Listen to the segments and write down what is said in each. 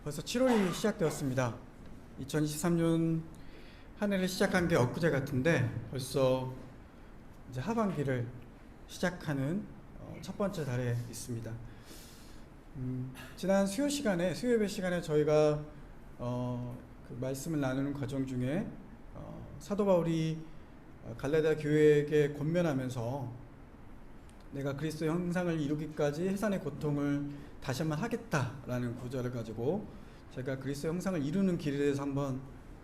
벌써 7월이 시작되었습니다. 2023년 한 해를 시작한 게 엊그제 같은데 벌써 이제 하반기를 시작하는 첫 번째 달에 있습니다. 지난 수요 예배 시간에 저희가 그 말씀을 나누는 과정 중에 사도 바울이 갈라디아 교회에게 권면하면서 내가 그리스도의 형상을 이루기까지 해산의 고통을 다시 한번 하겠다라는 구절을 가지고 제가 그리스도의 형상을 이루는 길에 대해서 한번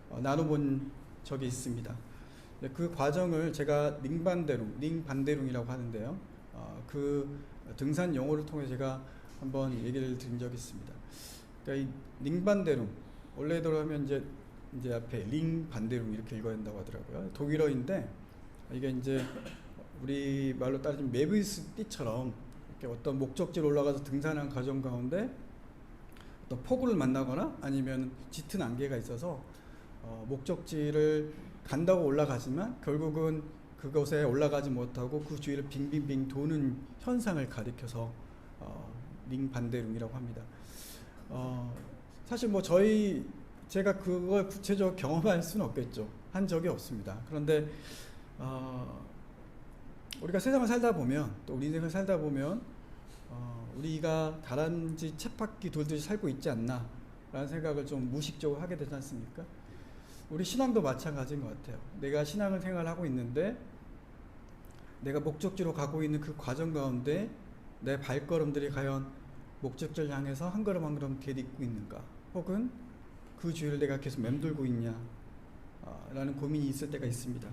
나눠본 적이 있습니다. 그 과정을 제가 링반대룽이라고 하는데요. 그 등산 용어를 통해 제가 한번 얘기를 드린 적이 있습니다. 그러니까 이 링반대룽, 원래대로 하면 이제 앞에 링반대룽 이렇게 읽어야 된다고 하더라고요. 독일어인데 이게 이제 우리 말로 따지면 메비우스띠처럼 이렇게 어떤 목적지로 올라가서 등산하는 과정 가운데 어떤 폭우를 만나거나 아니면 짙은 안개가 있어서 목적지를 간다고 올라가지만 결국은 그곳에 올라가지 못하고 그 주위를 빙빙빙 도는 현상을 가리켜서 링반대룽이라고 합니다. 사실 뭐 제가 그걸 구체적으로 경험할 수는 없겠죠. 한 적이 없습니다. 그런데 우리가 세상을 살다 보면, 또 우리 인생을 살다 보면 우리가 다람쥐 쳇바퀴 돌듯이 살고 있지 않나 라는 생각을 좀 무의식적으로 하게 되지 않습니까? 우리 신앙도 마찬가지인 것 같아요. 내가 신앙을 생활하고 있는데 내가 목적지로 가고 있는 그 과정 가운데 내 발걸음들이 과연 목적지를 향해서 한 걸음 한 걸음 디딛고 있는가, 혹은 그 주위를 내가 계속 맴돌고 있냐 라는 고민이 있을 때가 있습니다.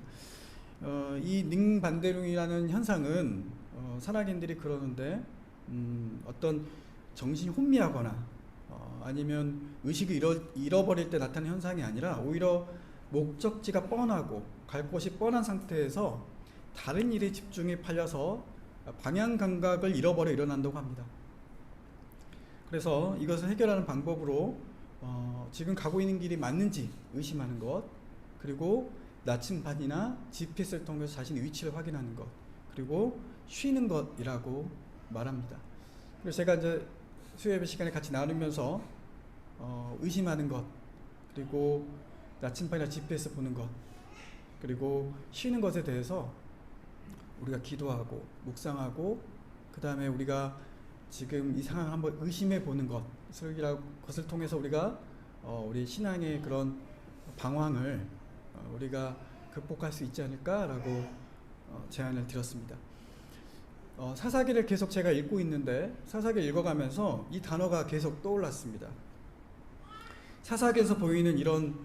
이 링반대룽이라는 현상은 산악인들이 그러는데 어떤 정신이 혼미하거나 아니면 의식을 잃어버릴 때 나타나는 현상이 아니라 오히려 목적지가 뻔하고 갈 곳이 뻔한 상태에서 다른 일에 집중이 팔려서 방향 감각을 잃어버려 일어난다고 합니다. 그래서 이것을 해결하는 방법으로 지금 가고 있는 길이 맞는지 의심하는 것, 그리고 나침반이나 GPS를 통해서 자신의 위치를 확인하는 것, 그리고 쉬는 것이라고 말합니다. 그래서 제가 이제 수요예배 시간에 같이 나누면서 의심하는 것, 그리고 나침반이나 GPS 보는 것, 그리고 쉬는 것에 대해서 우리가 기도하고 묵상하고, 그 다음에 우리가 지금 이 상황을 한번 의심해 보는 것을 통해서 우리가 우리 신앙의 그런 방황을 우리가 극복할 수 있지 않을까라고 제안을 드렸습니다. 사사기를 계속 제가 읽고 있는데 사사기를 읽어가면서 이 단어가 계속 떠올랐습니다. 사사기에서 보이는 이런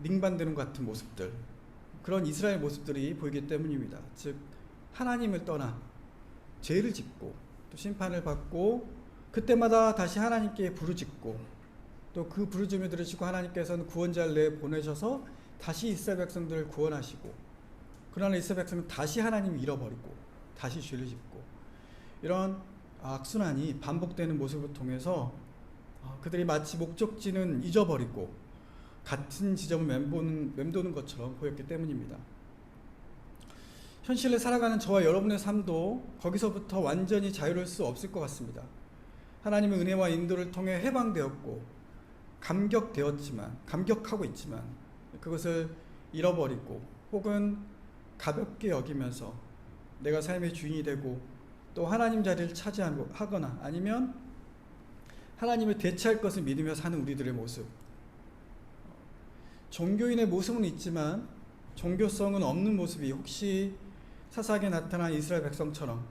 링반대룽 같은 모습들, 그런 이스라엘 모습들이 보이기 때문입니다. 즉 하나님을 떠나 죄를 짓고 또 심판을 받고 그때마다 다시 하나님께 부르짖고 또 그 부르짖음을 들으시고 하나님께서는 구원자를 내보내셔서 다시 이스라엘 백성들을 구원하시고, 그러나 이스라엘 백성은 다시 하나님을 잃어버리고 다시 죄를 짓고, 이런 악순환이 반복되는 모습을 통해서 그들이 마치 목적지는 잊어버리고 같은 지점을 맴도는 것처럼 보였기 때문입니다. 현실을 살아가는 저와 여러분의 삶도 거기서부터 완전히 자유로울 수 없을 것 같습니다. 하나님의 은혜와 인도를 통해 해방되었고 감격하고 있지만 그것을 잃어버리고 혹은 가볍게 여기면서 내가 삶의 주인이 되고 또 하나님 자리를 차지하거나 아니면 하나님을 대체할 것을 믿으며 사는 우리들의 모습, 종교인의 모습은 있지만 종교성은 없는 모습이 혹시 사사기에 나타난 이스라엘 백성처럼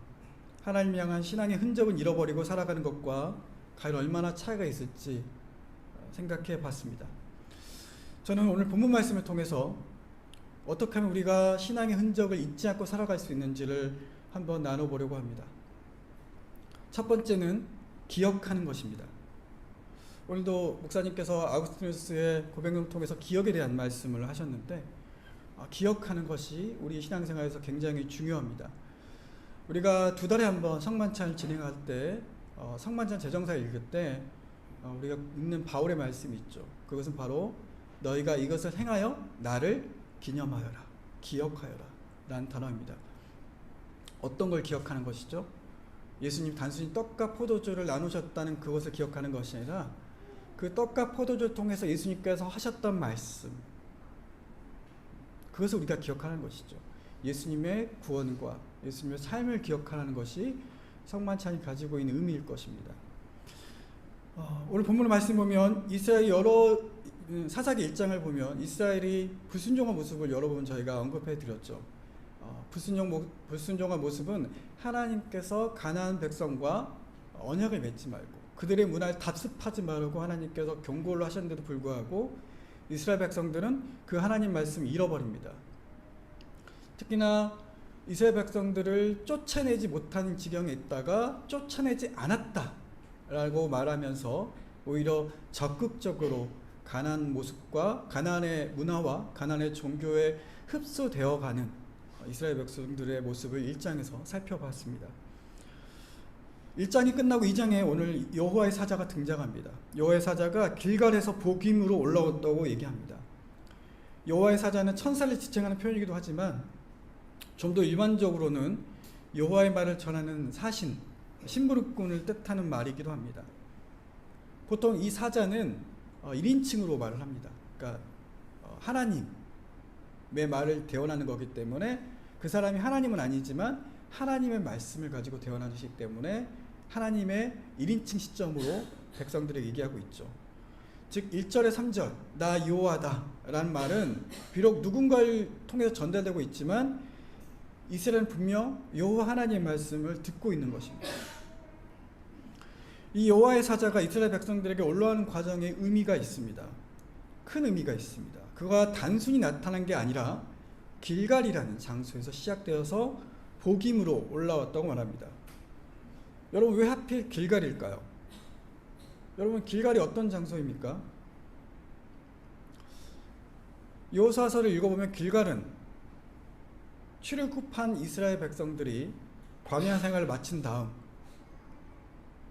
하나님 향한 신앙의 흔적은 잃어버리고 살아가는 것과 과연 얼마나 차이가 있을지 생각해 봤습니다. 저는 오늘 본문 말씀을 통해서 어떻게 하면 우리가 신앙의 흔적을 잊지 않고 살아갈 수 있는지를 한번 나눠보려고 합니다. 첫 번째는 기억하는 것입니다. 오늘도 목사님께서 아우구스티누스의 고백을 통해서 기억에 대한 말씀을 하셨는데 기억하는 것이 우리 신앙생활에서 굉장히 중요합니다. 우리가 2달에 한 번 성만찬을 진행할 때 성만찬 제정사를 읽을 때 우리가 읽는 바울의 말씀이 있죠. 그것은 바로 너희가 이것을 행하여 나를 기념하여라, 기억하여라 라는 단어입니다. 어떤 걸 기억하는 것이죠? 예수님 단순히 떡과 포도주를 나누셨다는 그것을 기억하는 것이 아니라 그 떡과 포도주를 통해서 예수님께서 하셨던 말씀, 그것을 우리가 기억하는 것이죠. 예수님의 구원과 예수님의 삶을 기억하는 것이 성만찬이 가지고 있는 의미일 것입니다. 오늘 본문의 말씀 보면 이스라엘 사사기 1장을 보면 이스라엘이 불순종한 모습을 여러 번 저희가 언급해 드렸죠. 불순종한 모습은 하나님께서 가나안 백성과 언약을 맺지 말고 그들의 문화를 답습하지 말고 하나님께서 경고를 하셨는데도 불구하고 이스라엘 백성들은 그 하나님 말씀을 잃어버립니다. 특히나 이스라엘 백성들을 쫓아내지 못하는 지경에 있다가 쫓아내지 않았다라고 말하면서 오히려 적극적으로 가나안 모습과 가나안의 문화와 가나안의 종교에 흡수되어가는 이스라엘 백성들의 모습을 1장에서 살펴봤습니다. 1장이 끝나고 2장에 오늘 여호와의 사자가 등장합니다. 여호와의 사자가 길갈에서 복임으로 올라왔다고 얘기합니다. 여호와의 사자는 천사를 지칭하는 표현이기도 하지만 좀 더 일반적으로는 여호와의 말을 전하는 사신, 심부름꾼을 뜻하는 말이기도 합니다. 보통 이 사자는 1인칭으로 말을 합니다. 그러니까 하나님의 말을 대언하는 거기 때문에 그 사람이 하나님은 아니지만 하나님의 말씀을 가지고 대언하는 것이기 때문에 하나님의 1인칭 시점으로 백성들에게 얘기하고 있죠. 즉 1절에 3절 나 여호와다 라는 말은 비록 누군가를 통해서 전달되고 있지만 이스라엘은 분명 여호와 하나님의 말씀을 듣고 있는 것입니다. 이 여호와의 사자가 이스라엘 백성들에게 올라오는 과정에 의미가 있습니다. 큰 의미가 있습니다. 그가 단순히 나타난 게 아니라 길갈이라는 장소에서 시작되어서 복임으로 올라왔다고 말합니다. 여러분 왜 하필 길갈일까요? 여러분 길갈이 어떤 장소입니까? 여호수아서를 읽어보면 길갈은 출애굽한 이스라엘 백성들이 광야 생활을 마친 다음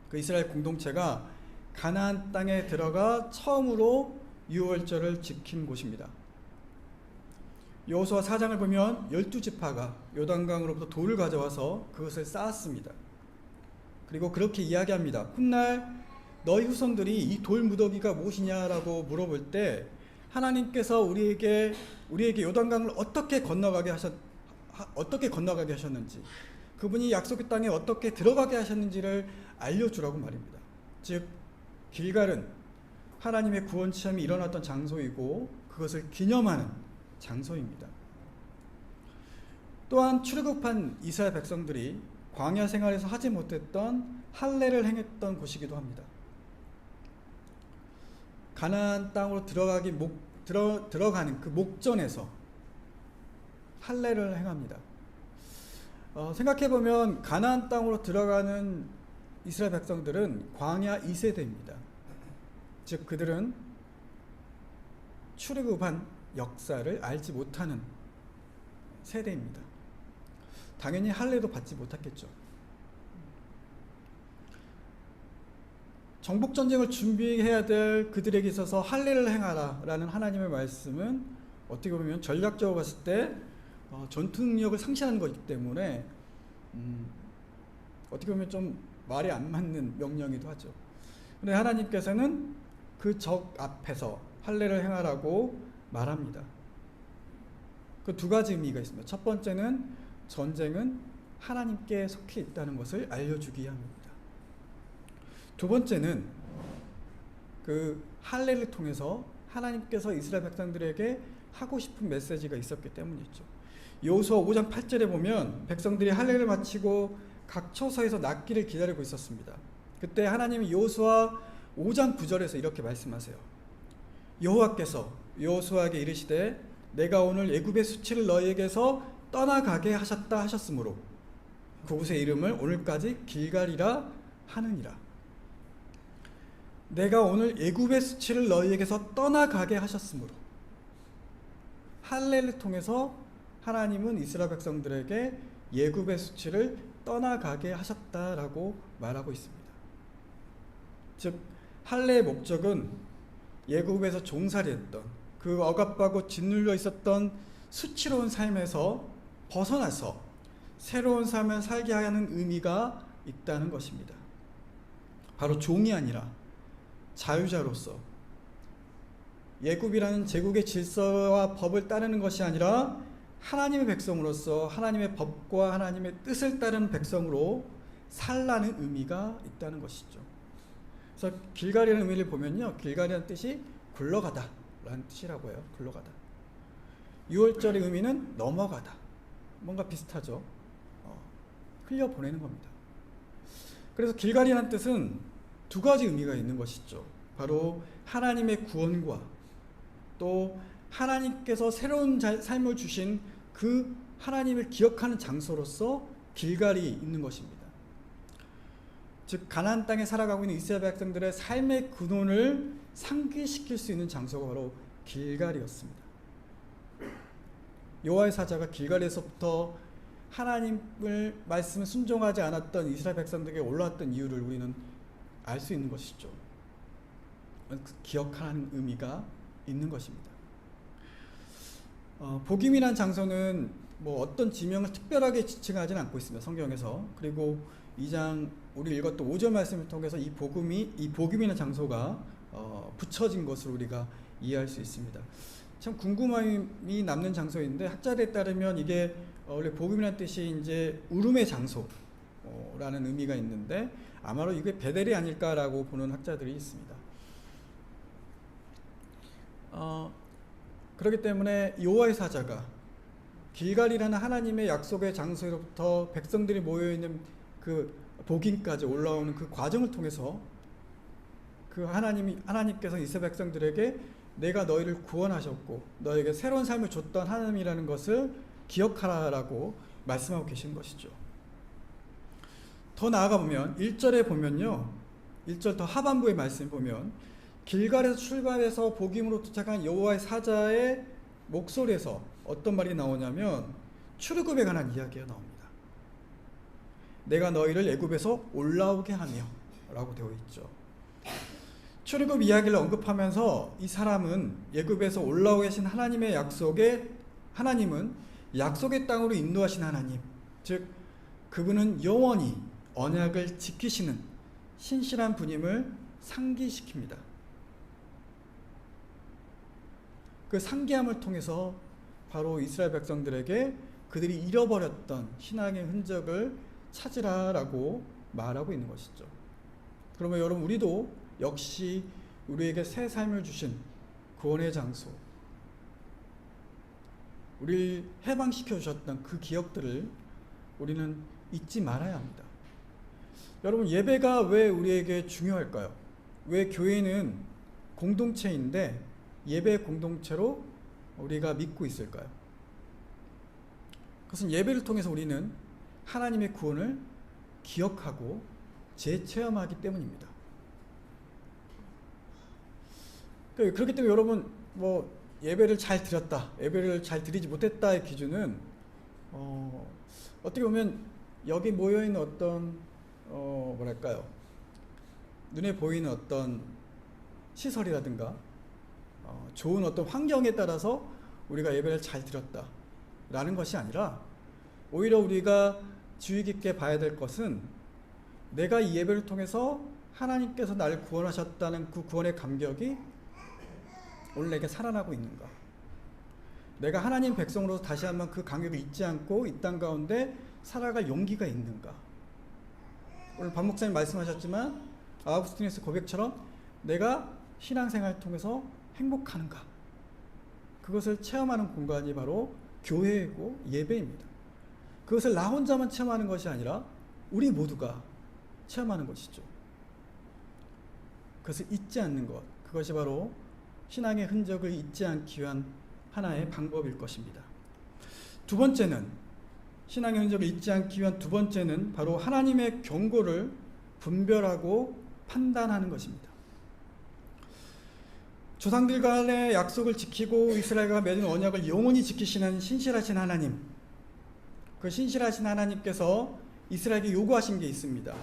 그 이스라엘 공동체가 가나안 땅에 들어가 처음으로 유월절을 지킨 곳입니다. 여호수아 4장을 보면 12지파가 요단강으로부터 돌을 가져와서 그것을 쌓았습니다. 그리고 그렇게 이야기합니다. 훗날 너희 후손들이 이 돌 무더기가 무엇이냐라고 물어볼 때 하나님께서 우리에게 요단강을 어떻게 건너가게 하셨는지, 그분이 약속의 땅에 어떻게 들어가게 하셨는지를 알려주라고 말입니다. 즉 길갈은 하나님의 구원 체험이 일어났던 장소이고 그것을 기념하는 장소입니다. 또한 출애굽한 이스라엘 백성들이 광야 생활에서 하지 못했던 할례를 행했던 곳이기도 합니다. 가나안 땅으로 들어가는 그 목전에서 할례를 행합니다. 생각해보면 가나안 땅으로 들어가는 이스라엘 백성들은 광야 2세대입니다. 즉 그들은 출애굽한 역사를 알지 못하는 세대입니다. 당연히 할례도 받지 못했겠죠. 정복전쟁을 준비해야 될 그들에게 있어서 할례를 행하라 라는 하나님의 말씀은 어떻게 보면 전략적으로 봤을 때 전투 능력을 상실하는 것이기 때문에 어떻게 보면 좀 말이 안 맞는 명령이기도 하죠. 그런데 하나님께서는 그 적 앞에서 할례를 행하라고 말합니다. 그 두 가지 의미가 있습니다. 첫 번째는 전쟁은 하나님께 속해 있다는 것을 알려주기 위함입니다. 두 번째는 그 할례를 통해서 하나님께서 이스라엘 백성들에게 하고 싶은 메시지가 있었기 때문이죠. 여호수아 5장 8절에 보면 백성들이 할례를 마치고 각 처소에서 낫기를 기다리고 있었습니다. 그때 하나님이 여호수아 5장 9절에서 이렇게 말씀하세요. 여호와께서 여호수아에게 이르시되 내가 오늘 애굽의 수치를 너희에게서 떠나가게 하셨다 하셨으므로 그곳의 이름을 오늘까지 길갈이라 하느니라. 내가 오늘 애굽의 수치를 너희에게서 떠나가게 하셨으므로, 할례를 통해서 하나님은 이스라엘 백성들에게 애굽의 수치를 떠나가게 하셨다라고 말하고 있습니다. 즉 할례의 목적은 애굽에서 종살이했던 그 억압하고 짓눌려 있었던 수치로운 삶에서 벗어나서 새로운 삶을 살게 하는 의미가 있다는 것입니다. 바로 종이 아니라 자유자로서 예굽이라는 제국의 질서와 법을 따르는 것이 아니라 하나님의 백성으로서 하나님의 법과 하나님의 뜻을 따르는 백성으로 살라는 의미가 있다는 것이죠. 그래서 길갈이라는 의미를 보면요, 길갈이라는 뜻이 굴러가다 라는 뜻이라고 해요. 굴러가다. 6월절의 의미는 넘어가다. 뭔가 비슷하죠. 흘려보내는 겁니다. 그래서 길갈이라는 뜻은 두 가지 의미가 있는 것이죠. 바로 하나님의 구원과 또 하나님께서 새로운 삶을 주신 그 하나님을 기억하는 장소로서 길갈이 있는 것입니다. 즉 가나안 땅에 살아가고 있는 이스라엘 백성들의 삶의 근원을 상기시킬 수 있는 장소가 바로 길갈이었습니다. 여호와의 사자가 길갈에서부터 하나님을 말씀을 순종하지 않았던 이스라엘 백성들에게 올라왔던 이유를 우리는 알 수 있는 것이죠. 기억하는 의미가 있는 것입니다. 복임이란 장소는 뭐 어떤 지명을 특별하게 지칭하지는 않고 있습니다. 성경에서. 그리고 2장 우리 읽었던 5절 말씀을 통해서 이 복임이라는 장소가 붙여진 것으로 우리가 이해할 수 있습니다. 참 궁금함이 남는 장소인데 학자들에 따르면 이게 원래 복음이라는 뜻이 이제 울음의 장소라는 의미가 있는데 아마도 이게 베델이 아닐까라고 보는 학자들이 있습니다. 그렇기 때문에 여호와의 사자가 길갈이라는 하나님의 약속의 장소로부터 백성들이 모여 있는 그 복임까지 올라오는 그 과정을 통해서 그 하나님께서 이스라엘 백성들에게 내가 너희를 구원하셨고 너에게 새로운 삶을 줬던 하나님이라는 것을 기억하라라고 말씀하고 계신 것이죠. 더 나아가 보면 1절에 보면요, 1절 더 하반부의 말씀 보면 길갈에서 출발해서 복임으로 도착한 여호와의 사자의 목소리에서 어떤 말이 나오냐면 출애굽에 관한 이야기가 나옵니다. 내가 너희를 애굽에서 올라오게 하며 라고 되어 있죠. 출애굽 이야기를 언급하면서 이 사람은 애굽에서 올라오게 하신 하나님의 하나님은 약속의 땅으로 인도하신 하나님, 즉 그분은 영원히 언약을 지키시는 신실한 분임을 상기시킵니다. 그 상기함을 통해서 바로 이스라엘 백성들에게 그들이 잃어버렸던 신앙의 흔적을 찾으라라고 말하고 있는 것이죠. 그러면 여러분, 우리도 역시 우리에게 새 삶을 주신 구원의 장소, 우리를 해방시켜 주셨던 그 기억들을 우리는 잊지 말아야 합니다. 여러분, 예배가 왜 우리에게 중요할까요? 왜 교회는 공동체인데 예배 공동체로 우리가 믿고 있을까요? 그것은 예배를 통해서 우리는 하나님의 구원을 기억하고 재체험하기 때문입니다. 그렇기 때문에 여러분, 뭐 예배를 잘 드렸다, 예배를 잘 드리지 못했다의 기준은 어떻게 보면 여기 모여있는 어떤 뭐랄까요, 눈에 보이는 어떤 시설이라든가 좋은 어떤 환경에 따라서 우리가 예배를 잘 드렸다 라는 것이 아니라, 오히려 우리가 주의 깊게 봐야 될 것은 내가 이 예배를 통해서 하나님께서 나를 구원하셨다는 그 구원의 감격이 오늘 내게 살아나고 있는가, 내가 하나님 백성으로서 다시 한번 그 감격을 잊지 않고 이 땅 가운데 살아갈 용기가 있는가. 오늘 박 목사님 말씀하셨지만 아우구스티누스 고백처럼 내가 신앙생활을 통해서 행복하는가, 그것을 체험하는 공간이 바로 교회이고 예배입니다. 그것을 나 혼자만 체험하는 것이 아니라 우리 모두가 체험하는 것이죠. 그것을 잊지 않는 것, 그것이 바로 신앙의 흔적을 잊지 않기 위한 하나의 방법일 것입니다. 두 번째는, 신앙의 흔적을 잊지 않기 위한 두 번째는 바로 하나님의 경고를 분별하고 판단하는 것입니다. 조상들 간의 약속을 지키고 이스라엘과 맺은 언약을 영원히 지키시는 신실하신 하나님, 그 신실하신 하나님께서 이스라엘에게 요구하신 게 있습니다.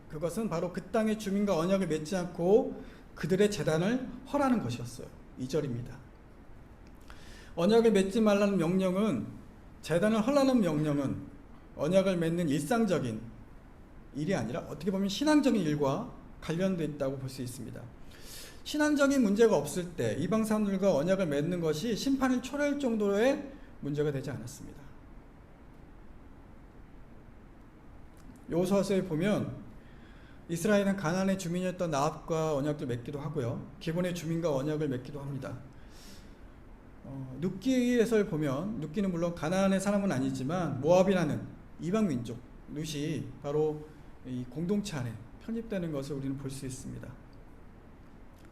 그것은 바로 그 땅의 주민과 언약을 맺지 않고 그들의 제단을 헐하는 것이었어요. 2절입니다. 언약을 맺지 말라는 명령은, 제단을 헐라는 명령은 언약을 맺는 일상적인 일이 아니라 어떻게 보면 신앙적인 일과 관련되어 있다고 볼 수 있습니다. 신앙적인 문제가 없을 때 이방 사람들과 언약을 맺는 것이 심판을 초래할 정도의 문제가 되지 않았습니다. 여호수아서에 보면 이스라엘은 가나안의 주민이었던 나압과 언약을 맺기도 하고요, 기본의 주민과 언약을 맺기도 합니다. 룻기에서 보면, 룻기는 물론 가나안의 사람은 아니지만 모압이라는 이방 민족 룻이 바로 이 공동체 안에 편입되는 것을 우리는 볼 수 있습니다.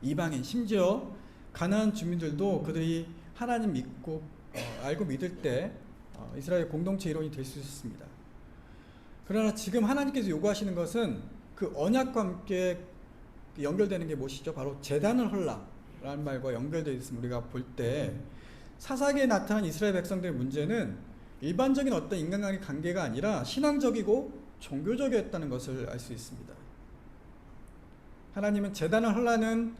이방인, 심지어 가나안 주민들도 그들이 하나님 믿고 알고 믿을 때 이스라엘 공동체 일원이 될 수 있었습니다. 그러나 지금 하나님께서 요구하시는 것은 그 언약과 함께 연결되는 게 무엇이죠? 바로 제단을 헐라라는 말과 연결되어 있음을 우리가 볼 때, 사사기에 나타난 이스라엘 백성들의 문제는 일반적인 어떤 인간관계 관계가 아니라 신앙적이고 종교적이었다는 것을 알 수 있습니다. 하나님은 제단을 헐라는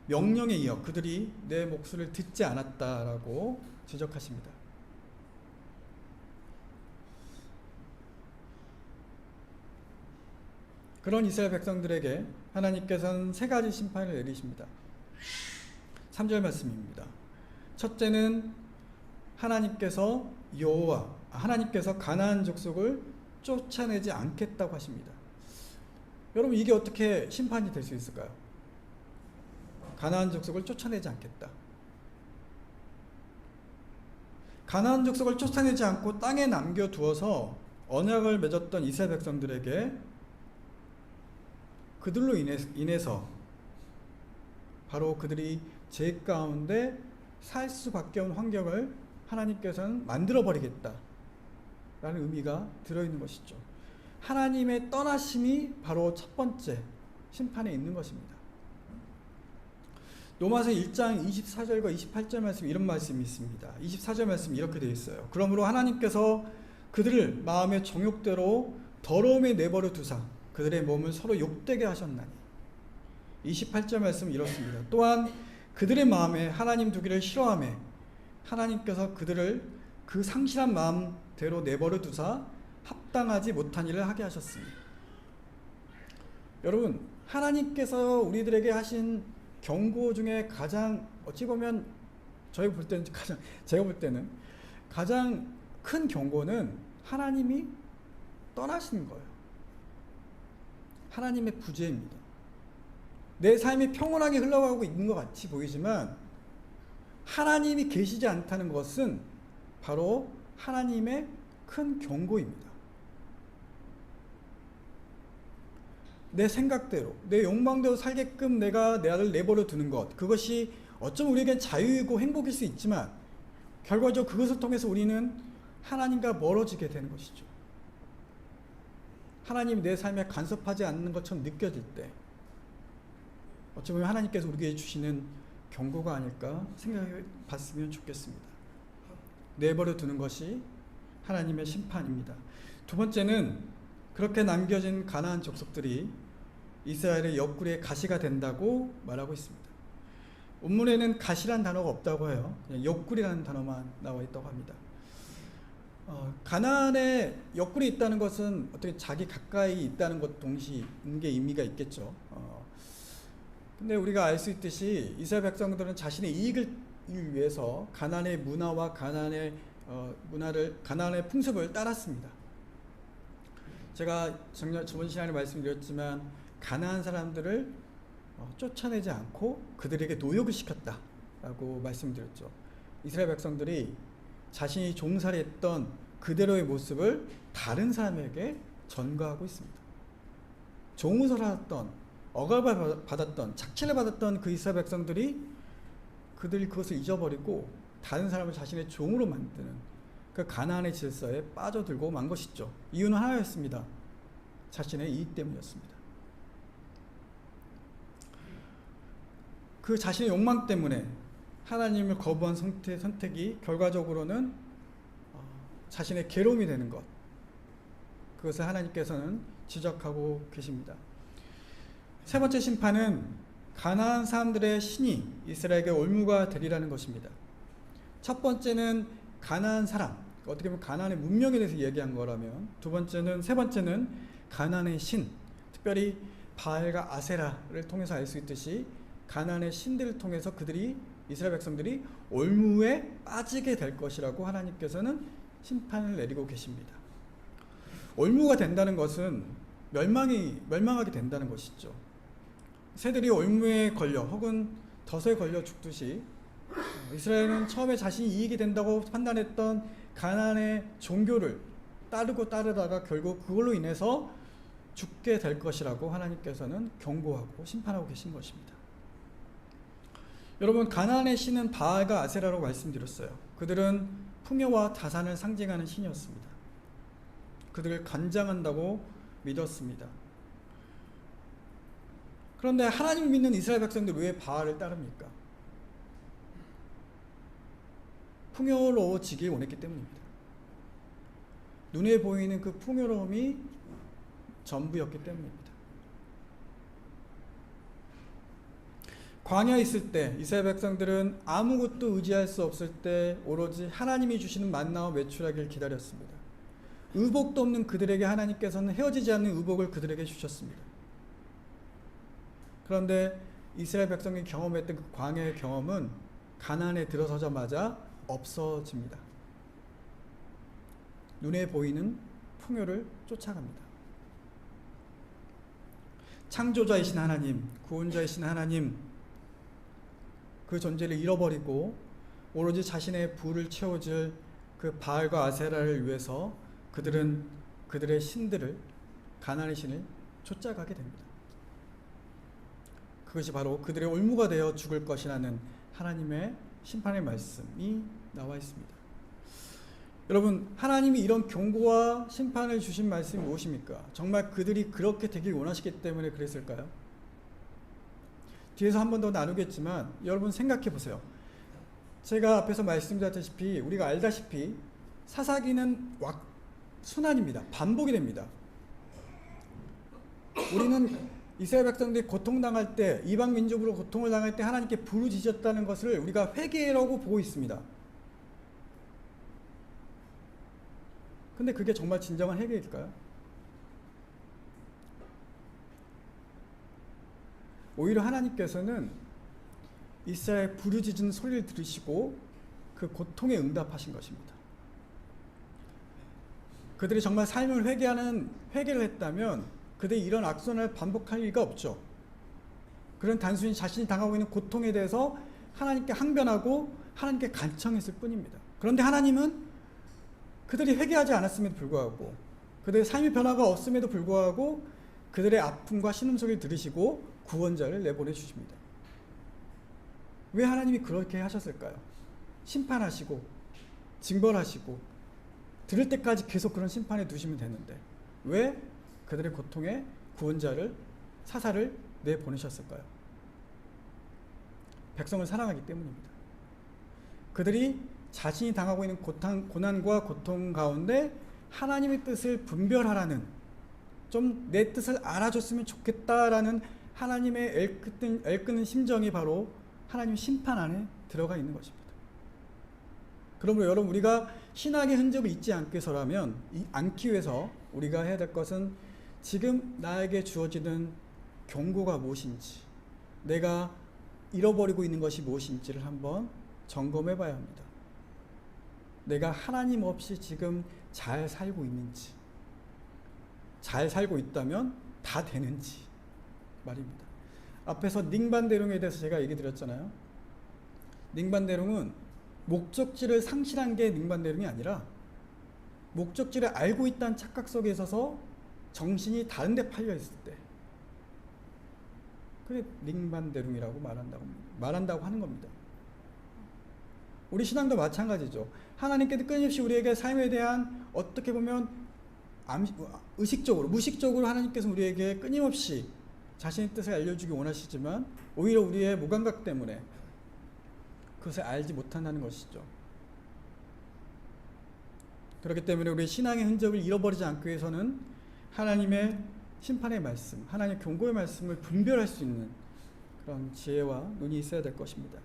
명령에 이어 그들이 내 목소리를 듣지 않았다라고 지적하십니다. 그런 이스라엘 백성들에게 하나님께서는 세 가지 심판을 내리십니다. 3절 말씀입니다. 첫째는 하나님께서 가나안 족속을 쫓아내지 않겠다고 하십니다. 여러분, 이게 어떻게 심판이 될 수 있을까요? 가나안 족속을 쫓아내지 않겠다. 가나안 족속을 쫓아내지 않고 땅에 남겨두어서 언약을 맺었던 이스라엘 백성들에게 그들로 인해서 바로 그들이 죄 가운데 살 수밖에 없는 환경을 하나님께서는 만들어버리겠다 라는 의미가 들어있는 것이죠. 하나님의 떠나심이 바로 첫 번째 심판에 있는 것입니다. 로마서 1장 24절과 28절 말씀, 이런 말씀이 있습니다. 24절 말씀이 이렇게 되어 있어요. 그러므로 하나님께서 그들을 마음의 정욕대로 더러움에 내버려 두사 그들의 몸을 서로 욕되게 하셨나니. 28절 말씀 이렇습니다. 또한 그들의 마음에 하나님 두기를 싫어하며 하나님께서 그들을 그 상실한 마음대로 내버려 두사 합당하지 못한 일을 하게 하셨습니다. 여러분, 하나님께서 우리들에게 하신 경고 중에 가장, 어찌 보면 제가 볼 때는 가장 큰 경고는 하나님이 떠나신 거예요. 하나님의 부재입니다. 내 삶이 평온하게 흘러가고 있는 것 같이 보이지만 하나님이 계시지 않다는 것은 바로 하나님의 큰 경고입니다. 내 생각대로, 내 욕망대로 살게끔 내가 내 아들을 내버려 두는 것, 그것이 어쩌면 우리에겐 자유이고 행복일 수 있지만 결과적으로 그것을 통해서 우리는 하나님과 멀어지게 되는 것이죠. 하나님이 내 삶에 간섭하지 않는 것처럼 느껴질 때 어쩌면 하나님께서 우리에게 주시는 경고가 아닐까 생각해 봤으면 좋겠습니다. 내버려 두는 것이 하나님의 심판입니다. 두 번째는 그렇게 남겨진 가나안 족속들이 이스라엘의 옆구리에 가시가 된다고 말하고 있습니다. 본문에는 가시란 단어가 없다고 해요. 그냥 옆구리라는 단어만 나와 있다고 합니다. 가나안에 옆구리 있다는 것은 어떻게 자기 가까이 있다는 것 동시에 있는 게 의미가 있겠죠. 근데 우리가 알 수 있듯이 이스라엘 백성들은 자신의 이익을 위해서 가나안의 문화와 가나안의 풍습을 따랐습니다. 제가 저번 시간에 말씀드렸지만 가나안 사람들을 쫓아내지 않고 그들에게 노역을 시켰다라고 말씀드렸죠. 이스라엘 백성들이 자신이 종살이했던 그대로의 모습을 다른 사람에게 전가하고 있습니다. 종을 살았던, 억압을 받았던, 착취를 받았던 그 이스라엘 백성들이 그들이 그것을 잊어버리고 다른 사람을 자신의 종으로 만드는 그 가나안의 질서에 빠져들고 만 것이죠. 이유는 하나였습니다. 자신의 이익 때문이었습니다. 그 자신의 욕망 때문에 하나님을 거부한 선택이 결과적으로는 자신의 괴로움이 되는 것, 그것을 하나님께서는 지적하고 계십니다. 세 번째 심판은 가나안 사람들의 신이 이스라엘에게 올무가 되리라는 것입니다. 첫 번째는 가나안 사람, 어떻게 보면 가나안의 문명에 대해서 얘기한 거라면, 세 번째는 가나안의 신, 특별히 바알과 아세라를 통해서 알 수 있듯이 가나안의 신들을 통해서 이스라엘 백성들이 올무에 빠지게 될 것이라고 하나님께서는 심판을 내리고 계십니다. 올무가 된다는 것은 멸망하게 된다는 것이죠. 새들이 올무에 걸려 혹은 덫에 걸려 죽듯이 이스라엘은 처음에 자신이 이익이 된다고 판단했던 가나안의 종교를 따르다가 결국 그걸로 인해서 죽게 될 것이라고 하나님께서는 경고하고 심판하고 계신 것입니다. 여러분, 가나안의 신은 바알과 아세라라고 말씀드렸어요. 그들은 풍요와 다산을 상징하는 신이었습니다. 그들을 관장한다고 믿었습니다. 그런데 하나님을 믿는 이스라엘 백성들 왜 바알을 따릅니까? 풍요로워지길 원했기 때문입니다. 눈에 보이는 그 풍요로움이 전부였기 때문입니다. 광야에 있을 때 이스라엘 백성들은 아무것도 의지할 수 없을 때 오로지 하나님이 주시는 만나와 메추라기를 기다렸습니다. 의복도 없는 그들에게 하나님께서는 헤어지지 않는 의복을 그들에게 주셨습니다. 그런데 이스라엘 백성이 경험했던 그 광야의 경험은 가나안에 들어서자마자 없어집니다. 눈에 보이는 풍요를 쫓아갑니다. 창조자이신 하나님, 구원자이신 하나님, 그 존재를 잃어버리고 오로지 자신의 부를 채워줄 그 바알과 아세라를 위해서 그들은 그들의 신들을, 가나안의 신을 쫓아가게 됩니다. 그것이 바로 그들의 올무가 되어 죽을 것이라는 하나님의 심판의 말씀이 나와 있습니다. 여러분, 하나님이 이런 경고와 심판을 주신 말씀이 무엇입니까? 정말 그들이 그렇게 되길 원하시기 때문에 그랬을까요? 뒤에서 한 번 더 나누겠지만 여러분 생각해 보세요. 제가 앞에서 말씀드렸다시피 우리가 알다시피 사사기는 순환입니다. 반복이 됩니다. 우리는 이스라엘 백성들이 고통당할 때, 이방 민족으로 고통을 당할 때 하나님께 부르짖었다는 것을 우리가 회개라고 보고 있습니다. 근데 그게 정말 진정한 회개일까요? 오히려 하나님께서는 이스라엘 부르짖은 소리를 들으시고 그 고통에 응답하신 것입니다. 그들이 정말 삶을 회개를 했다면 그들이 이런 악순환을 반복할 리가 없죠. 그런 단순히 자신이 당하고 있는 고통에 대해서 하나님께 항변하고 하나님께 간청했을 뿐입니다. 그런데 하나님은 그들이 회개하지 않았음에도 불구하고, 그들의 삶의 변화가 없음에도 불구하고 그들의 아픔과 신음소리를 들으시고 구원자를 내보내 주십니다. 왜 하나님이 그렇게 하셨을까요? 심판하시고 징벌하시고 들을 때까지 계속 그런 심판에 두시면 되는데 왜 그들의 고통에 구원자를, 사사를 내보내셨을까요? 백성을 사랑하기 때문입니다. 그들이 자신이 당하고 있는 고난과 고통 가운데 하나님의 뜻을 분별하라는, 좀 내 뜻을 알아줬으면 좋겠다라는 하나님의 애끄는 심정이 바로 하나님의 심판 안에 들어가 있는 것입니다. 그러므로 여러분, 우리가 신앙의 흔적을 잊지 않기 위해서 우리가 해야 될 것은 지금 나에게 주어지는 경고가 무엇인지, 내가 잃어버리고 있는 것이 무엇인지를 한번 점검해 봐야 합니다. 내가 하나님 없이 지금 잘 살고 있는지, 잘 살고 있다면 다 되는지 말입니다. 앞에서 닝반대롱에 대해서 제가 얘기 드렸잖아요. 닝반대롱은 목적지를 상실한 게 닝반대롱이 아니라 목적지를 알고 있다는 착각 속에 있어서 정신이 다른 데 팔려 있을 때, 그게 닝반대롱이라고 말한다고 하는 겁니다. 우리 신앙도 마찬가지죠. 하나님께서 끊임없이 우리에게 삶에 대한, 어떻게 보면 의식적으로, 무의식적으로 하나님께서 우리에게 끊임없이 자신의 뜻을 알려주기 원하시지만 오히려 우리의 무감각 때문에 그것을 알지 못한다는 것이죠. 그렇기 때문에 우리의 신앙의 흔적을 잃어버리지 않기 위해서는 하나님의 심판의 말씀, 하나님의 경고의 말씀을 분별할 수 있는 그런 지혜와 눈이 있어야 될 것입니다.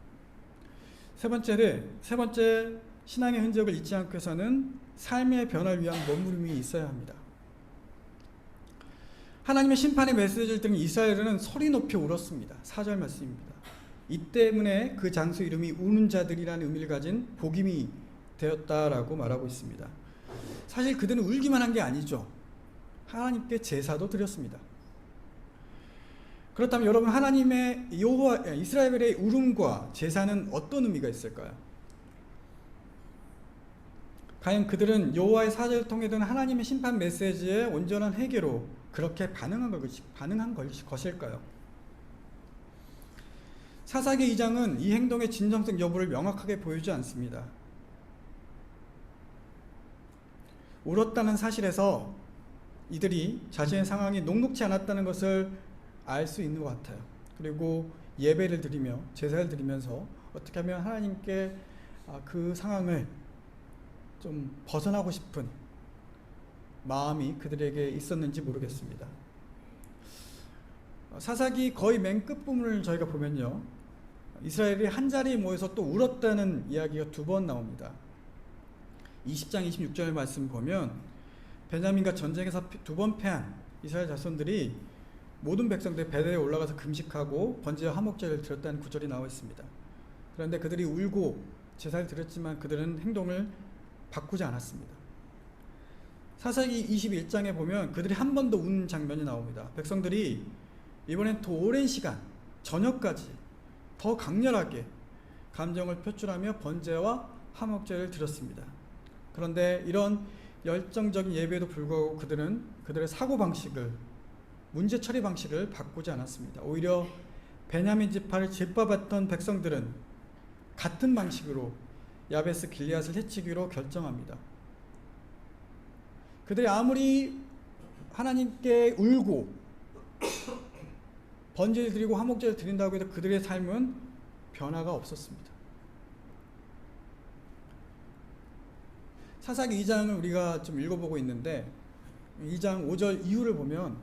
세 번째 신앙의 흔적을 잊지 않기 위해서는 삶의 변화를 위한 머무름이 있어야 합니다. 하나님의 심판의 메시지를 들은 이스라엘은 소리 높여 울었습니다. 4절 말씀입니다. 이 때문에 그 장소 이름이 우는 자들이라는 의미를 가진 복임이 되었다라고 말하고 있습니다. 사실 그들은 울기만 한 게 아니죠. 하나님께 제사도 드렸습니다. 그렇다면 여러분, 하나님의 이스라엘의 울음과 제사는 어떤 의미가 있을까요? 과연 그들은 여호와의 사자를 통해 든 하나님의 심판 메시지의 온전한 회개로 그렇게 반응한 것일까요? 사사기 2장은 이 행동의 진정성 여부를 명확하게 보여주지 않습니다. 울었다는 사실에서 이들이 자신의 상황이 녹록지 않았다는 것을 알 수 있는 것 같아요. 그리고 예배를 드리며 제사를 드리면서 어떻게 하면 하나님께 그 상황을 좀 벗어나고 싶은 마음이 그들에게 있었는지 모르겠습니다. 사사기 거의 맨 끝부분을 저희가 보면요, 이스라엘이 한자리에 모여서 또 울었다는 이야기가 2번 나옵니다. 20장 26절 말씀 보면 베냐민과 전쟁에서 2번 패한 이스라엘 자손들이 모든 백성들이 베델에 올라가서 금식하고 번제와 화목제를 드렸다는 구절이 나와 있습니다. 그런데 그들이 울고 제사를 드렸지만 그들은 행동을 바꾸지 않았습니다. 사사기 21장에 보면 그들이 한 번 더 운 장면이 나옵니다. 백성들이 이번엔 더 오랜 시간, 저녁까지 더 강렬하게 감정을 표출하며 번제와 화목제를 드렸습니다. 그런데 이런 열정적인 예배에도 불구하고 그들은 그들의 사고방식을, 문제 처리 방식을 바꾸지 않았습니다. 오히려 베냐민 지파를 짓밟았던 백성들은 같은 방식으로 야베스 길리앗을 해치기로 결정합니다. 그들이 아무리 하나님께 울고 번제를 드리고 화목제를 드린다고 해도 그들의 삶은 변화가 없었습니다. 사사기 2장을 우리가 좀 읽어보고 있는데 2장 5절 이후를 보면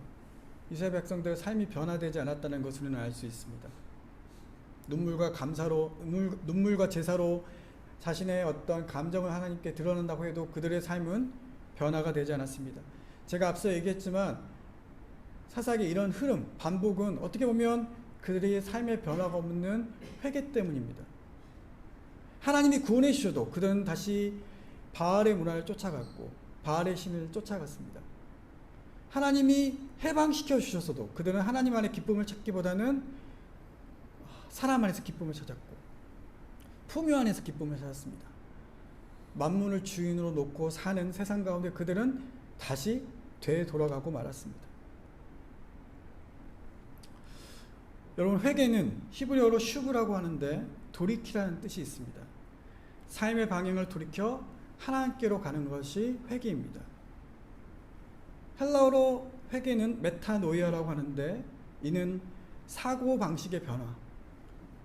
이스라엘 백성들의 삶이 변화되지 않았다는 것을 우리는 알 수 있습니다. 눈물과 제사로 자신의 어떤 감정을 하나님께 드러낸다고 해도 그들의 삶은 변화가 되지 않았습니다. 제가 앞서 얘기했지만 사사기 이런 흐름, 반복은 어떻게 보면 그들의 삶의 변화가 없는 회개 때문입니다. 하나님이 구원해 주셔도 그들은 다시 바알의 문화를 쫓아갔고 바알의 신을 쫓아갔습니다. 하나님이 해방시켜 주셨어도 그들은 하나님 안에 기쁨을 찾기보다는 사람 안에서 기쁨을 찾았고 풍요 안에서 기쁨을 찾았습니다. 만문을 주인으로 놓고 사는 세상 가운데 그들은 다시 되돌아가고 말았습니다. 여러분, 회개는 히브리어로 슈브라고 하는데 돌이키라는 뜻이 있습니다. 삶의 방향을 돌이켜 하나님께로 가는 것이 회개입니다. 헬라어로 회개는 메타노이아라고 하는데 이는 사고방식의 변화,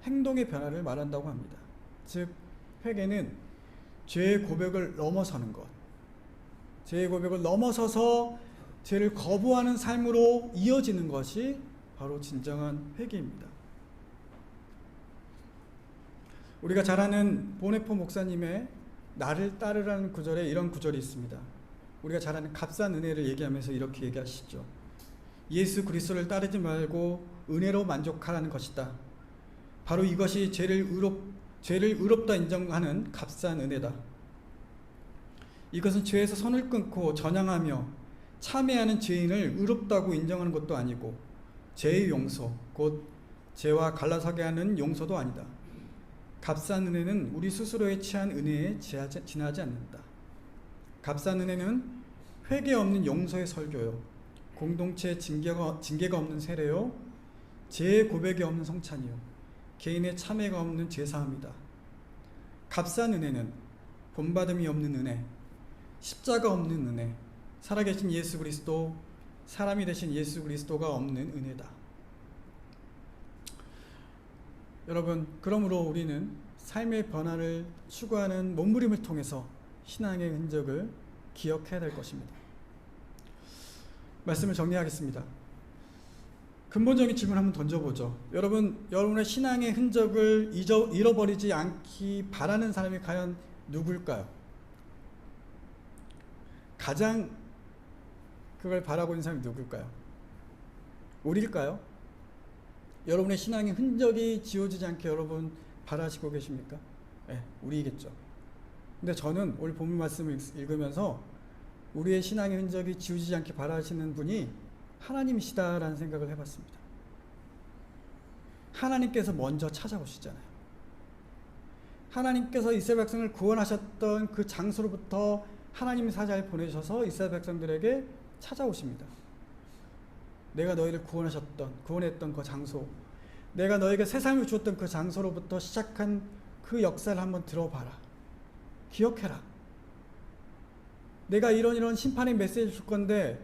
행동의 변화를 말한다고 합니다. 즉 회개는 죄의 고백을 넘어서는 것, 죄의 고백을 넘어서서 죄를 거부하는 삶으로 이어지는 것이 바로 진정한 회개입니다. 우리가 잘 아는 보네포 목사님의 나를 따르라는 구절에 이런 구절이 있습니다. 우리가 잘 아는 값싼 은혜를 얘기하면서 이렇게 얘기하시죠. 예수 그리스도를 따르지 말고 은혜로 만족하라는 것이다. 바로 이것이 죄를 의롭다 인정하는 값싼 은혜다. 이것은 죄에서 손을 끊고 전향하며 참회하는 죄인을 의롭다고 인정하는 것도 아니고 죄의 용서, 곧 죄와 갈라서게 하는 용서도 아니다. 값싼 은혜는 우리 스스로에 취한 은혜에 지나지 않는다. 값싼 은혜는 회개 없는 용서의 설교요, 공동체의 징계가 없는 세례요, 죄의 고백이 없는 성찬이요, 개인의 참회가 없는 제사함이다. 값싼 은혜는 본받음이 없는 은혜, 십자가 없는 은혜, 살아계신 예수 그리스도, 사람이 되신 예수 그리스도가 없는 은혜다. 여러분, 그러므로 우리는 삶의 변화를 추구하는 몸부림을 통해서 신앙의 흔적을 기억해야 될 것입니다. 말씀을 정리하겠습니다. 근본적인 질문 한번 던져보죠. 여러분의 신앙의 흔적을 잃어버리지 않기 바라는 사람이 과연 누굴까요? 가장 그걸 바라고 있는 사람이 누굴까요? 우리일까요? 여러분의 신앙의 흔적이 지워지지 않게 여러분 바라시고 계십니까? 네, 우리이겠죠. 근데 저는 오늘 본문 말씀을 읽으면서 우리의 신앙의 흔적이 지워지지 않게 바라시는 분이 하나님이시다라는 생각을 해봤습니다. 하나님께서 먼저 찾아오시잖아요. 하나님께서 이스라엘 백성을 구원하셨던 그 장소로부터 하나님의 사자를 보내셔서 이스라엘 백성들에게 찾아오십니다. 내가 너희를 구원했던 그 장소, 내가 너에게 새 삶을 주었던 그 장소로부터 시작한 그 역사를 한번 들어봐라. 기억해라. 내가 이런 심판의 메시지를 줄 건데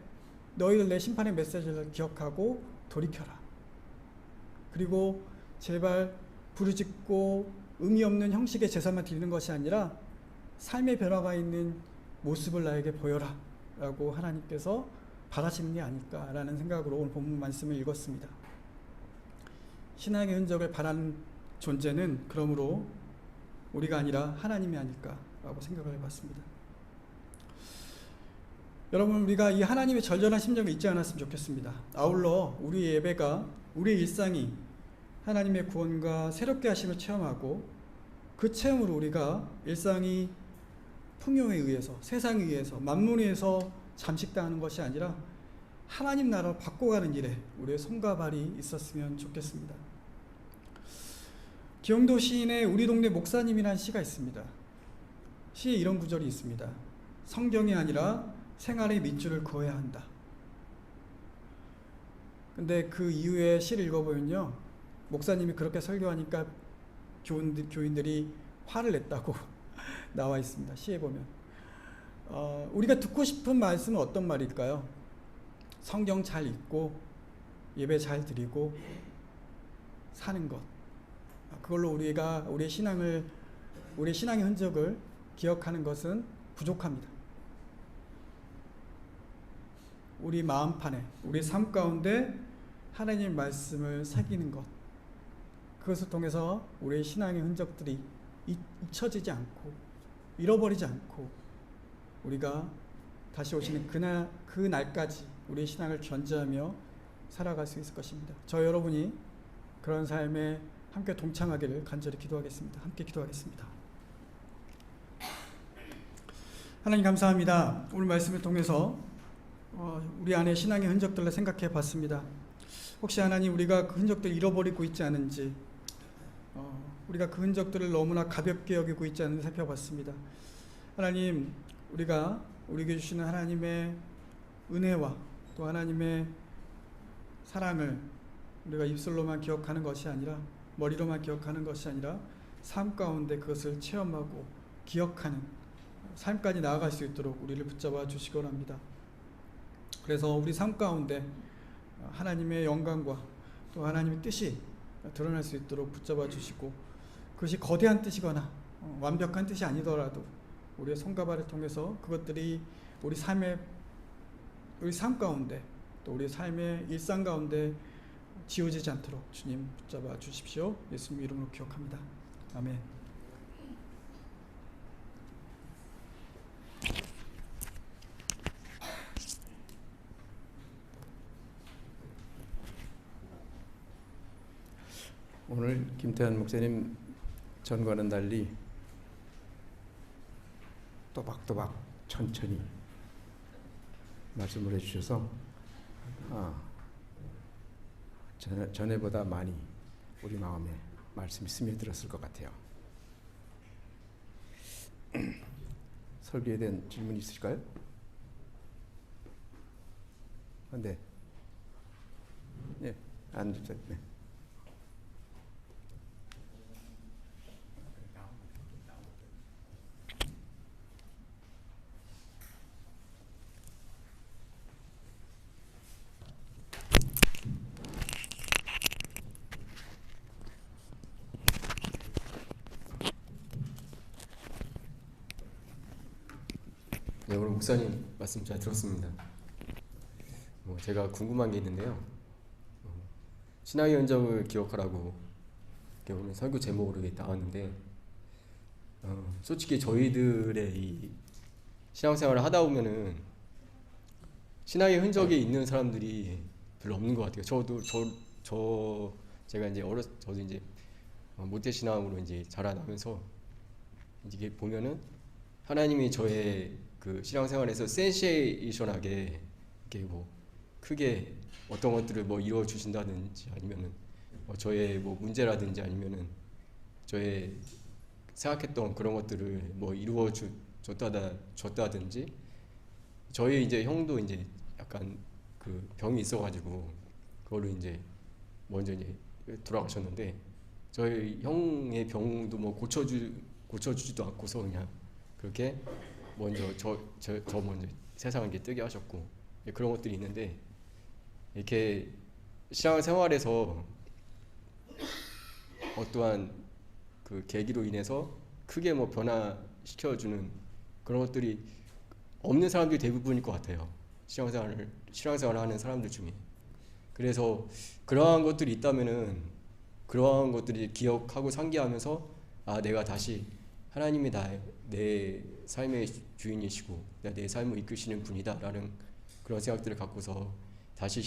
너희들 내 심판의 메시지를 기억하고 돌이켜라. 그리고 제발 부르짖고 의미 없는 형식의 제사만 드리는 것이 아니라 삶의 변화가 있는 모습을 나에게 보여라 라고 하나님께서 바라시는 게 아닐까라는 생각으로 오늘 본문 말씀을 읽었습니다. 신앙의 흔적을 바라는 존재는 그러므로 우리가 아니라 하나님이 아닐까라고 생각을 해봤습니다. 여러분, 우리가 이 하나님의 절절한 심정을 잊지 않았으면 좋겠습니다. 아울러 우리의 예배가, 우리의 일상이 하나님의 구원과 새롭게 하심을 체험하고 그 체험으로 우리가 일상이 풍요에 의해서, 세상에 의해서, 만문에 의해서 잠식당하는 것이 아니라 하나님 나라로 바꿔가는 일에 우리의 손과 발이 있었으면 좋겠습니다. 기영도 시인의 우리 동네 목사님이라는 시가 있습니다. 시에 이런 구절이 있습니다. 성경이 아니라 생활의 밑줄을 그어야 한다. 근데 그 이후에 시를 읽어보면요, 목사님이 그렇게 설교하니까 교인들이 화를 냈다고 나와 있습니다. 시에 보면. 우리가 듣고 싶은 말씀은 어떤 말일까요? 성경 잘 읽고 예배 잘 드리고 사는 것. 그걸로 우리가 우리의 신앙의 흔적을 기억하는 것은 부족합니다. 우리 마음판에, 우리 삶 가운데 하나님의 말씀을 새기는 것, 그것을 통해서 우리의 신앙의 흔적들이 잊혀지지 않고 잃어버리지 않고 우리가 다시 오시는 그 날까지 우리의 신앙을 견지하며 살아갈 수 있을 것입니다. 저 여러분이 그런 삶에 함께 동참하기를 간절히 기도하겠습니다. 함께 기도하겠습니다. 하나님 감사합니다. 오늘 말씀을 통해서 우리 안에 신앙의 흔적들을 생각해 봤습니다. 혹시 하나님 우리가 그 흔적들을 잃어버리고 있지 않은지, 우리가 그 흔적들을 너무나 가볍게 여기고 있지 않은지 살펴봤습니다. 하나님, 우리가 우리에게 주시는 하나님의 은혜와 또 하나님의 사랑을 우리가 입술로만 기억하는 것이 아니라, 머리로만 기억하는 것이 아니라 삶 가운데 그것을 체험하고 기억하는 삶까지 나아갈 수 있도록 우리를 붙잡아 주시기 원합니다. 그래서 우리 삶 가운데 하나님의 영광과 또 하나님의 뜻이 드러날 수 있도록 붙잡아 주시고, 그것이 거대한 뜻이거나 완벽한 뜻이 아니더라도 우리의 손과 발을 통해서 그것들이 우리 삶 가운데 또 우리 삶의 일상 가운데 지워지지 않도록 주님 붙잡아 주십시오. 예수님 이름으로 기억합니다. 아멘. 오늘 김태환 목사님 전과는 달리 또박또박 천천히 말씀을 해주셔서 전에보다 많이 우리 마음에 말씀이 스며들었을 것 같아요. 설교에 대한 질문이 있으실까요? 네. 네, 앉으세요. 네. 네, 오늘 목사님 말씀 잘 들었습니다. 제가 궁금한 게 있는데요. 신앙의 흔적을 기억하라고 오늘 설교 제목으로 나왔는데, 솔직히 저희들의 이 신앙생활을 하다 보면은 신앙의 흔적이 있는 사람들이 별로 없는 것 같아요. 제가 이제 저도 이제 모태 신앙으로 이제 자라나면서 이게 보면은 하나님이 저의 그 신앙생활에서 센세이션하게 이렇게 뭐 크게 어떤 것들을 뭐 이루어 주신다든지 아니면은 저의 뭐 문제라든지 아니면은 저의 생각했던 그런 것들을 뭐 이루어 줬다든지 저희 이제 형도 이제 약간 그 병이 있어가지고 그거를 이제 먼저 이제 돌아가셨는데 저희 형의 병도 뭐 고쳐주지도 않고서 그냥 그렇게 먼저 저 먼저 세상을 이렇게 뜨게 하셨고 그런 것들이 있는데 이렇게 신앙생활에서 어떠한 그 계기로 인해서 크게 뭐 변화시켜주는 그런 것들이 없는 사람들이 대부분일 것 같아요. 신앙생활을 하는 사람들 중에. 그래서 그러한 것들이 있다면은 그러한 것들이 기억하고 상기하면서 아 내가 다시 하나님이 내 삶의 주인이시고 내 삶을 이끄시는 분이다라는 그런 생각들을 갖고서 다시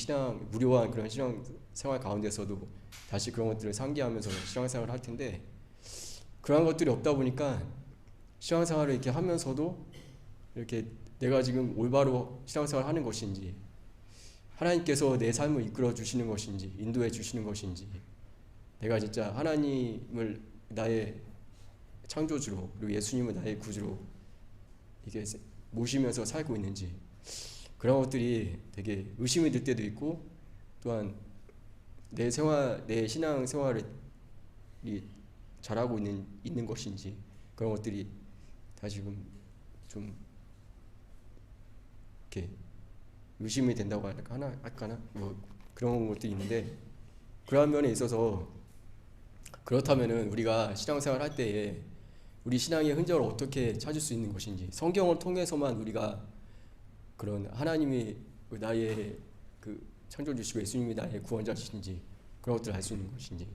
무료한 그런 신앙생활 가운데서도 다시 그런 것들을 상기하면서 신앙생활을 할 텐데 그러한 것들이 없다 보니까 신앙생활을 이렇게 하면서도 이렇게 내가 지금 올바로 신앙생활을 하는 것인지 하나님께서 내 삶을 이끌어 주시는 것인지 인도해 주시는 것인지 내가 진짜 하나님을 나의 창조주로 그리고 예수님을 나의 구주로 이게 모시면서 살고 있는지 그런 것들이 되게 의심이 들 때도 있고 또한 내 신앙 생활이 잘하고 있는 것인지 그런 것들이 다 지금 좀 이렇게 의심이 된다고 할까나 뭐 그런 것들이 있는데 그런 면에 있어서 그렇다면은 우리가 신앙생활 할 때에 우리 신앙의 흔적을 어떻게 찾을 수 있는 것인지 성경을 통해서만 우리가 그런 하나님이 나의 그 창조주시고 예수님이 나의 구원자이신지 그런 것들을 알 수 있는 것인지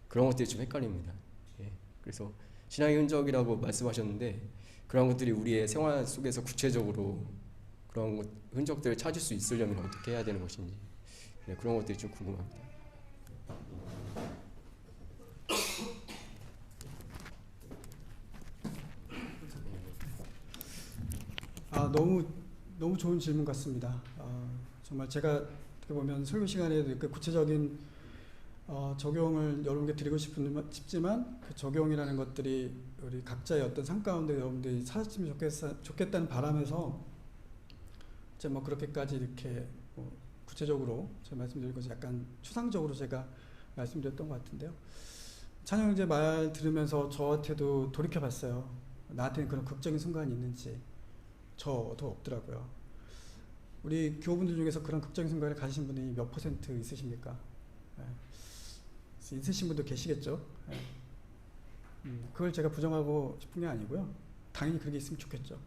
그런 것들이 좀 헷갈립니다. 예. 그래서 신앙의 흔적이라고 말씀하셨는데 그런 것들이 우리의 생활 속에서 구체적으로 그런 흔적들을 찾을 수 있으려면 어떻게 해야 되는 것인지 네, 그런 것들이 좀 궁금합니다. 너무 좋은 질문 같습니다. 정말 제가 어떻게 보면 설교 시간에도 이렇게 구체적인 적용을 여러분께 드리고 싶지만 그 적용이라는 것들이 우리 각자의 어떤 삶 가운데 여러분들이 찾았으면 좋겠다는 바람에서 이제 뭐 그렇게까지 이렇게 뭐 구체적으로 제가 말씀드린 것이 약간 추상적으로 제가 말씀드렸던 것 같은데요. 찬영 형제 말 들으면서 저한테도 돌이켜봤어요. 나한테는 그런 극적인 순간이 있는지 저도 없더라고요. 우리 교우분들 중에서 그런 극적인 순간을 가지신 분이 몇 % 있으십니까? 있으신 분도 계시겠죠. 그걸 제가 부정하고 싶은 게 아니고요. 당연히 그렇게 있으면 좋겠죠.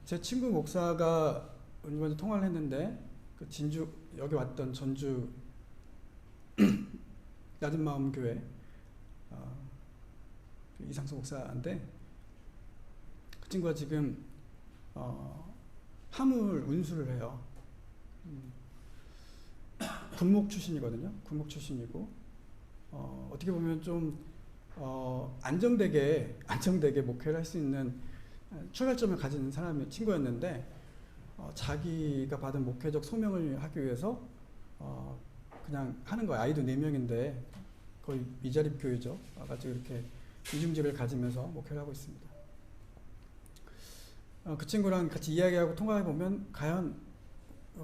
제 친구 목사가 이번에 통화를 했는데 그 진주 여기 왔던 전주 낮은 마음 교회 이상수 목사인데 그 친구가 지금 화물 운수를 해요. 군목 출신이거든요. 군목 출신이고 어떻게 보면 좀 안정되게 목회를 할 수 있는 출발점을 가진 친구였는데 자기가 받은 목회적 소명을 하기 위해서 그냥 하는 거예요. 아이도 4명인데 거의 미자립 교회죠. 와가지고 이렇게 이중집을 가지면서 목회를 하고 있습니다. 그 친구랑 같이 이야기하고 통화해보면 과연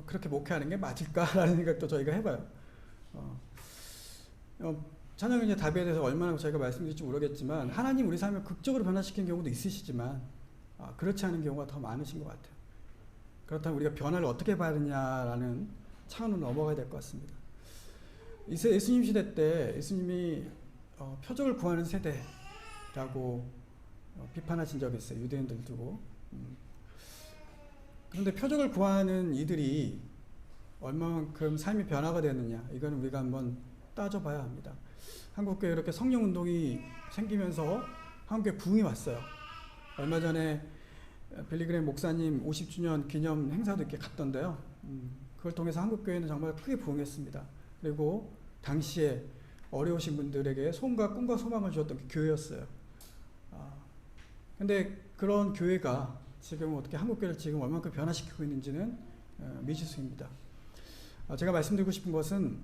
그렇게 목회하는 게 맞을까라는 생각도 저희가 해봐요. 찬영 이제 답에 대해서 얼마나 저희가 말씀드릴지 모르겠지만 하나님 우리 삶을 극적으로 변화시키는 경우도 있으시지만 그렇지 않은 경우가 더 많으신 것 같아요. 그렇다면 우리가 변화를 어떻게 받느냐라는 차원으로 넘어가야 될 것 같습니다. 예수님 시대 때 예수님이 표적을 구하는 세대라고 비판하신 적이 있어요. 유대인들 두고. 그런데 표적을 구하는 이들이 얼마만큼 삶이 변화가 되느냐 이거는 우리가 한번 따져봐야 합니다. 한국교회 이렇게 성령운동이 생기면서 한국교회 부흥이 왔어요. 얼마 전에 빌리그레임 목사님 50주년 기념 행사도 이렇게 갔던데요. 그걸 통해서 한국교회는 정말 크게 부흥했습니다. 그리고 당시에 어려우신 분들에게 소원과 꿈과 소망을 주었던 게 교회였어요. 근데 그런 교회가 지금 어떻게 한국교회를 지금 얼마큼 변화시키고 있는지는 미지수입니다. 제가 말씀드리고 싶은 것은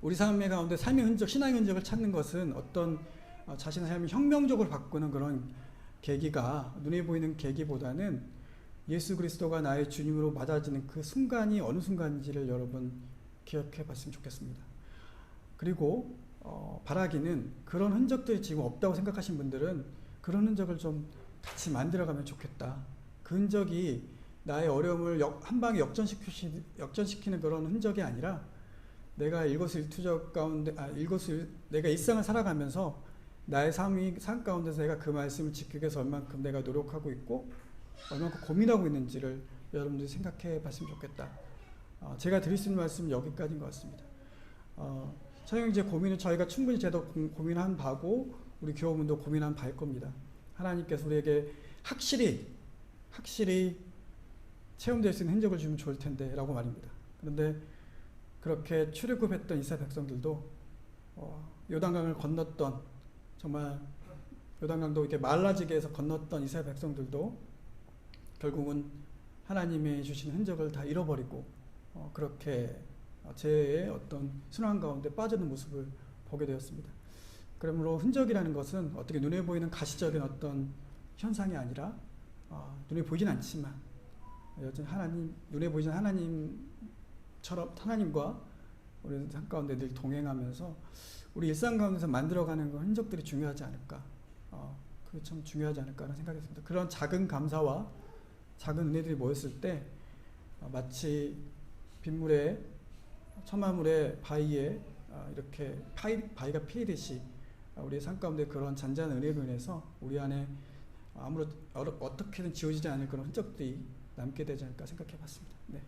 우리 삶의 가운데 삶의 흔적, 신앙의 흔적을 찾는 것은 어떤 자신의 삶을 혁명적으로 바꾸는 그런 계기가 눈에 보이는 계기보다는 예수 그리스도가 나의 주님으로 맞아지는 그 순간이 어느 순간인지를 여러분 기억해 봤으면 좋겠습니다. 그리고 바라기는 그런 흔적들이 지금 없다고 생각하신 분들은 그런 흔적을 좀 같이 만들어가면 좋겠다. 그 흔적이 나의 어려움을 한 방에 역전시키는 그런 흔적이 아니라 내가 일거수일투족 가운데 내가 일상을 살아가면서 나의 삶 가운데서 내가 그 말씀을 지키기 위해서 얼만큼 내가 노력하고 있고 얼만큼 고민하고 있는지를 여러분들이 생각해 봤으면 좋겠다. 제가 드릴 수 있는 말씀은 여기까지인 것 같습니다. 차영 이제 고민은 저희가 충분히 제도 고민한 바고 우리 교우분도 고민한 바일 겁니다. 하나님께서 우리에게 확실히 체험될 수 있는 흔적을 주면 좋을 텐데 라고 말입니다. 그런데 그렇게 출애굽했던 이스라엘 백성들도 요단강을 건넜던 정말 요단강도 이렇게 말라지게 해서 건넜던 이스라엘 백성들도 결국은 하나님이 주신 흔적을 다 잃어버리고 그렇게 죄의 어떤 순환 가운데 빠지는 모습을 보게 되었습니다. 그러므로 흔적이라는 것은 어떻게 눈에 보이는 가시적인 어떤 현상이 아니라 눈에 보이진 않지만 여전히 눈에 보이는 하나님처럼 하나님과 우리 삶 가운데 늘 동행하면서 우리 일상 가운데서 만들어가는 그 흔적들이 중요하지 않을까. 그게 참 중요하지 않을까라는 생각이 듭니다. 그런 작은 감사와 작은 은혜들이 모였을 때 마치 빗물에 첨화물의 바위에 이렇게 바위가 패이듯이 우리의 삶 가운데 그런 잔잔한 은혜로 인해서 우리 안에 어떻게든 지워지지 않을 그런 흔적들이 남게 되지 않을까 생각해 봤습니다. 네,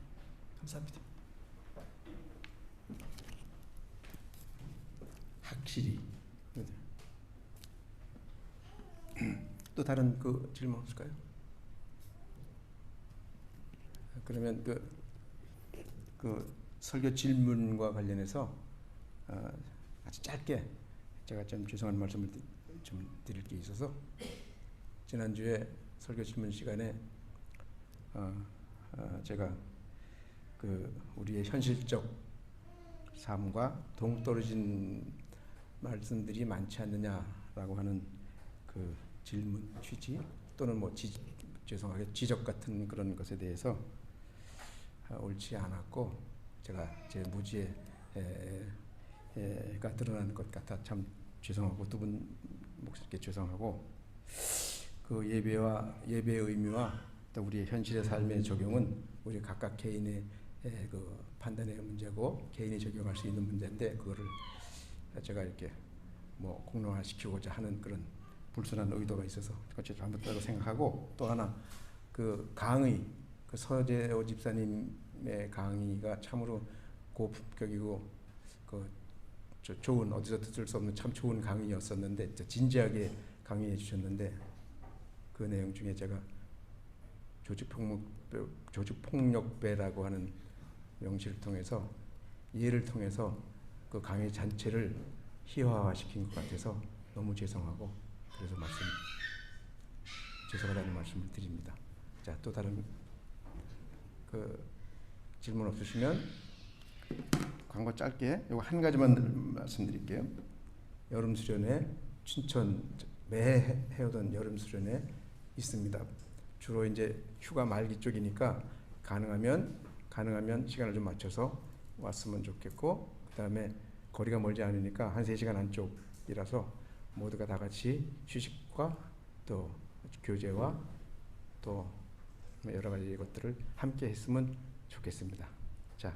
감사합니다. 확실히. 또 다른 그 질문 없을까요? 그러면 그 설교 질문과 관련해서 아주 짧게 제가 좀 죄송한 말씀을 좀 드릴 게 있어서 지난주에 설교 질문 시간에 제가 그 우리의 현실적 삶과 동떨어진 말씀들이 많지 않느냐라고 하는 그 질문 취지 또는 뭐 죄송하게 지적 같은 그런 것에 대해서 옳지 않았고 제가 제 무지가 드러나는 것 같아 참 죄송하고 두 분 목사님께 죄송하고 그 예배의 의미와 또 우리의 현실의 삶의 적용은 우리 각각 개인의 그 판단의 문제고 개인이 적용할 수 있는 문제인데 그거를 제가 이렇게 뭐 공론화시키고자 하는 그런 불순한 의도가 있어서 그것이 잘못됐다고 생각하고 또 하나 그 강의 그 서재호 집사님의 강의가 참으로 고품격이고 좋은 어디서 듣을 수 없는 참 좋은 강의였었는데 진지하게 강의해 주셨는데 그 내용 중에 제가 조직폭력배라고 하는 명시를 통해서 예를 통해서 그 강의 전체를 희화화시킨 것 같아서 너무 죄송하고 그래서 죄송하다는 말씀을 드립니다. 자, 또 다른 그 질문 없으시면 광고 짧게 이거 한 가지만 말씀드릴게요. 여름 수련회 춘천 매 해오던 여름 수련회 있습니다. 주로 이제 휴가 말기 쪽이니까 가능하면 시간을 좀 맞춰서 왔으면 좋겠고 그다음에 거리가 멀지 않으니까 한 3시간 안쪽이라서 모두가 다 같이 휴식과 또 교제와 또 여러 가지 것들을 함께 했으면 좋겠습니다. 자.